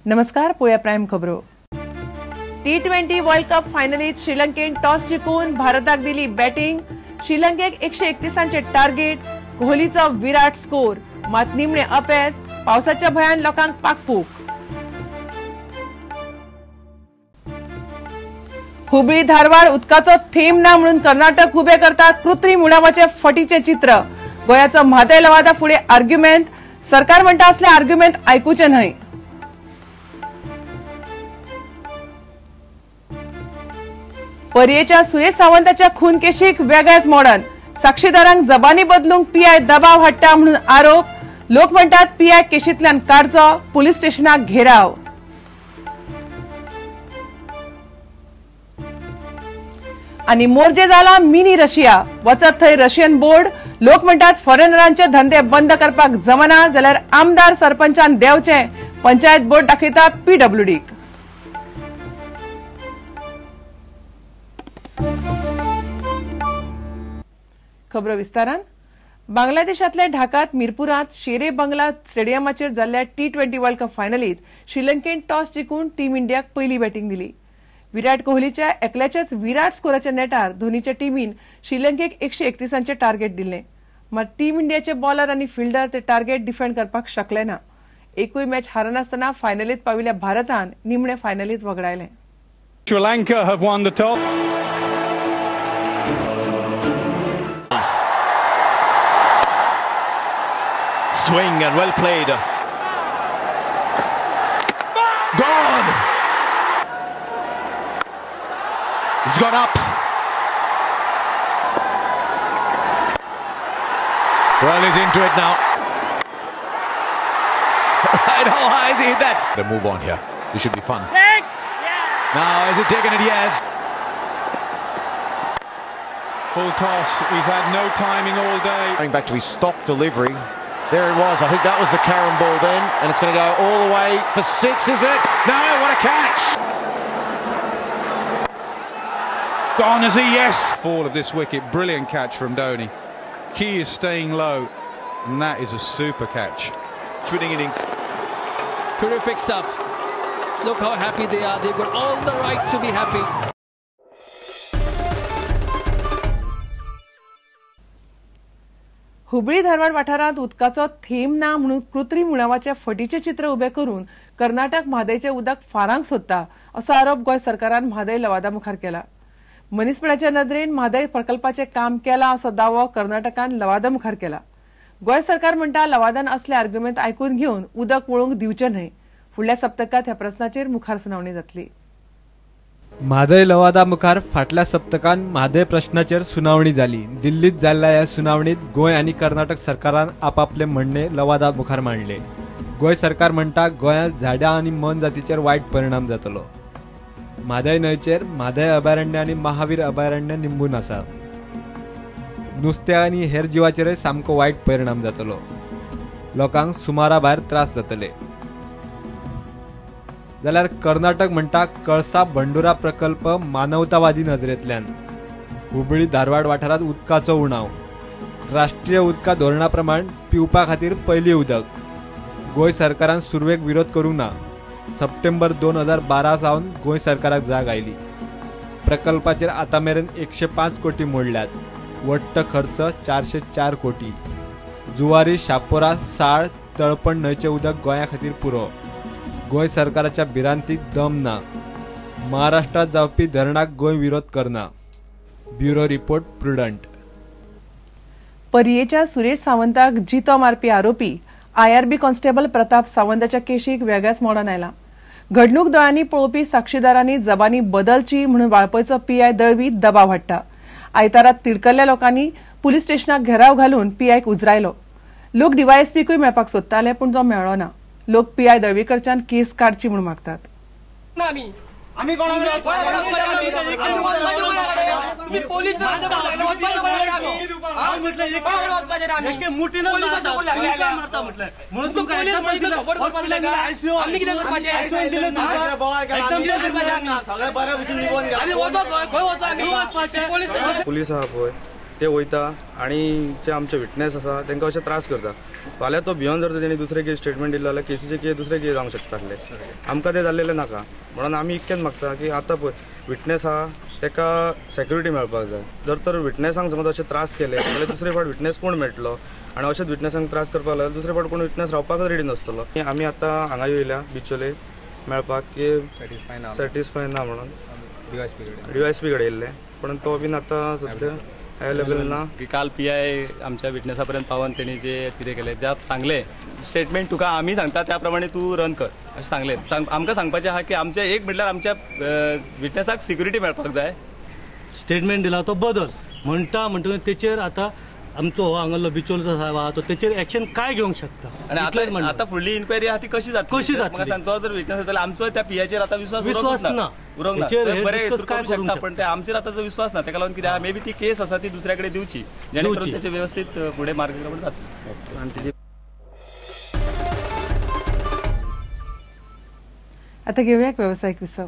नमस्कार, पोया प्राइम खबरो। T20 वर्ल्ड कप फायनलीत श्रीलंकेन टॉस जिखून भारताक दिली बॅटिंग। श्रीलंकेक 131 टार्गेट, कोहलीचो विराट स्कोर, मात निमणे अपेस, पावसाच्या भयान लोकांक पाकपूक। हुबळी धारवाड उदकाचो थेंब ना म्हणून कर्नाटक उबे करतात कृत्रिम उणावाचे फटीचे चित्र। गोयाचो म्हादय लवादा फुडें आर्ग्युमेंट, सरकार म्हणटा असले आर्ग्युमेंट आयकुचे न्हय। पर्येच्या सुरेश सावंताच्या खून केशीक वेगळेच मोडन, साक्षीदारांक जबानी बदलूंक पीआय दबाव हाडटा म्हणून आरोप। लोक म्हणतात पीआय केशींतल्यान काडचो, पुलीस स्टेशनाक घेराव। आणि मोर्जे जाला मिनी रशिया, वचत थंय रशियन बोर्ड। लोक म्हणतात फॉरेनरांचे धंदे बंद करपाक जमना जाल्यार आमदार सरपंचान देवचे, पंचायत बोर्ड दाखयता पीडब्ल्यूडीक। खबरो विस्तारान। बांगलादेशातल्या ढाकात मिरपुरात शेरे बंगला स्टेडियमाचेर जाल्ल्या T20 वर्ल्ड कप फायनलीत श्रीलंकेन टॉस जिखून टीम इंडियाक पयली बॅटिंग दिली। विराट कोहलीच्या एकल्याच्याच विराट स्कोराच्या नेटार धोनीच्या टीमीन श्रीलंकेक 131 टार्गेट दिले, मात टीम इंडियाचे बॉलर आणि फिल्डर ते टार्गेट डिफेंड करपाक शकले ना। एकूय मॅच हारनासतना फायनलीत पाविल्ल्या भारतान निमणे फायनलीत वगडायले। Sri Lanka have won the top. Swing and well played. Gone. He's gone up. Well, he's into it now. Right, how high has he hit that? The move on here. This should be fun. Now, has he taken it? Yes. Full toss. He's had no timing all day. Going back to his stock delivery. There it was. I think that was the carom ball then, and it's going to go all the way for 6, is it? No, what a catch! Gone is he? Yes. Fall of this wicket. Brilliant catch from Dhoni. Key is staying low, and that is a super catch. Winning innings. Terrific stuff. Look how happy they are. They've got all the right to be happy. Hubli Dharwad वाठारात उदकाचो थेंब ना म्हणून कृत्रिम उणावाचे फटीचे चित्र उबे करून कर्नाटक म्हादयचे उदक फारांक सोदता असो आरोप गोय सरकारान म्हादय लवादा मुखार केला। मनीसबळाच्या नदरेन म्हादय प्रकल्पाचे काम केला असो दावो कर्नाटकान लवादा मुखार केला। गोय सरकार म्हणटा लवादान असले आर्ग्युमेंट आयकून घेवन उदक वळोवंक दिवचे न्हय। फुडल्या सप्तकात ह्या प्रस्नाचेर मुखार सुनावणी जातली। म्हादय लवादा मुखार फाटल्या सप्तकान म्हादय प्रश्नाचेर सुनावणी जाली। दिल्लीत जाल्ल्या ह्या सुनावणीत गोय आणि कर्नाटक सरकारान आपापले म्हणणे लवादा मुखार मांडले। गोय सरकार म्हणटा गोंयांत झाडां आणि मन जातीचेर वायट परिणाम जातलो। म्हादय न्हंयचेर म्हादय अभयारण्य आणि महावीर अभयारण्य निंबून आसा। नुस्त्या आणि हेर जिवाचेरय सामको वायट परिणाम जातलो। लोकांक सुमारा भायर त्रास जातले। जाल्यार कर्नाटक म्हणटा कळसा बंडुरा प्रकल्प मानवतावादी नदरेंतल्यान। हुबळी धारवाड वाठारात उदकाचो उणाव, राष्ट्रीय उदका धोरणा प्रमाण पिवपा खातीर पयली उदक। गोंय सरकारान सुरवेक विरोध करूंक ना। सप्टेंबर 2012 सावन गोंय सरकाराक जाग आयली। प्रकल्पाचेर आतां मेरेन 105 कोटी मोडल्यात। वट्ट खर्च 404 कोटी। जुवारी, शापोरा, साळ, तळपण न्हंयचे उदक गोंया खातीर पुरो। गोंय सरकाराच्या भिरांतीक दम ना। महाराष्ट्रात जावपी धरणाक गोंय विरोध करना। Bureau report, Prudent. पर्येच्या सुरेश सावंताक जितो मारपी आरोपी IRB कॉन्स्टेबल प्रताप सावंताच्या केशीक वेगळेच मोडन आयला। घडणूक दोळ्यांनी पळोवपी साक्षीदारांनी जबानी बदलची म्हणून वाळपयचो पीआय दळवी दबाव हाडटा। आयतारात तिडकल्ल्या लोकांनी पुलीस स्टेशनाक घेराव घालून पीआयक उजरायलो। लोक DYSPकूय मेळपाक सोदताले पूण तो मेळ्ळो ना। लोक पीआय दळवीकडच्यान केस काडची म्हणून मागतात। पुलिस आहा पळय ते वयता आणि जे आमचे विटनेस आसा तांकां अशे त्रास करता. फाल्यां तो भियोन जर तेणी दुसरे कितें स्टेटमेंट दिलो जाल्यार केसीचे कितें दुसरे कितें जावंक शकता आसले. आमकां ते जाल्लेले नाका म्हणून आमी इतकेंच मागता की आतां पळय विटनेस आहा ताका सेक्युरिटी मेळपाक जाय. जर तर विटनेसांक समज अशे त्रास केले जाल्यार दुसरे फावट विटनेस कोण मेळटलो आनी अशेंच विटनेसांक त्रास करपाक लागले दुसरे फावट कोण विटनेस रावपाकच रेडी नासतलो. आमी आतां हांगा येयल्या बिचोले मेळपाक की सॅटिस्फाय ना म्हणून DYSP कडेन येयल्ले पण तो बीन आतां सद्या अवेलेबल ना. काल PI आमच्या विटनेसा पर्यंत पावन त्यांनी जे कितें केलें जे सांगले स्टेटमेंट तुका आमी सांगता त्या प्रमाणे तू रन कर अशें सांगलें. आमकां सांगपाचें आहा की आमचे एक म्हटल्यार आमच्या विटनेसाक सिक्युरिटी मेळपाक जाय. स्टेटमेंट दिला तो बदल म्हणटकच तेचेर आतां आमचो हांगालो बिचोलचो साहेब आहा तो तेचेर एक्शन काय घेवंक शकता आनी आतां फुडली इन्क्वायरी आहा ती कशी जातली तो जर विटनेस जाल्यार आमचो त्या PIचेर आतां विश्वास ना उरोंक ना. बरें शकता पण ते आमचेर आतां जो विश्वास ना ताका लागून कितें आहा मे बी ती केस आसा ती दुसऱ्या कडेन दिवची जेणे करून तेचे व्यवस्थीत फुडें मार्गक्रमण जातलें. आता घेऊया एक व्यावसायिक विसव.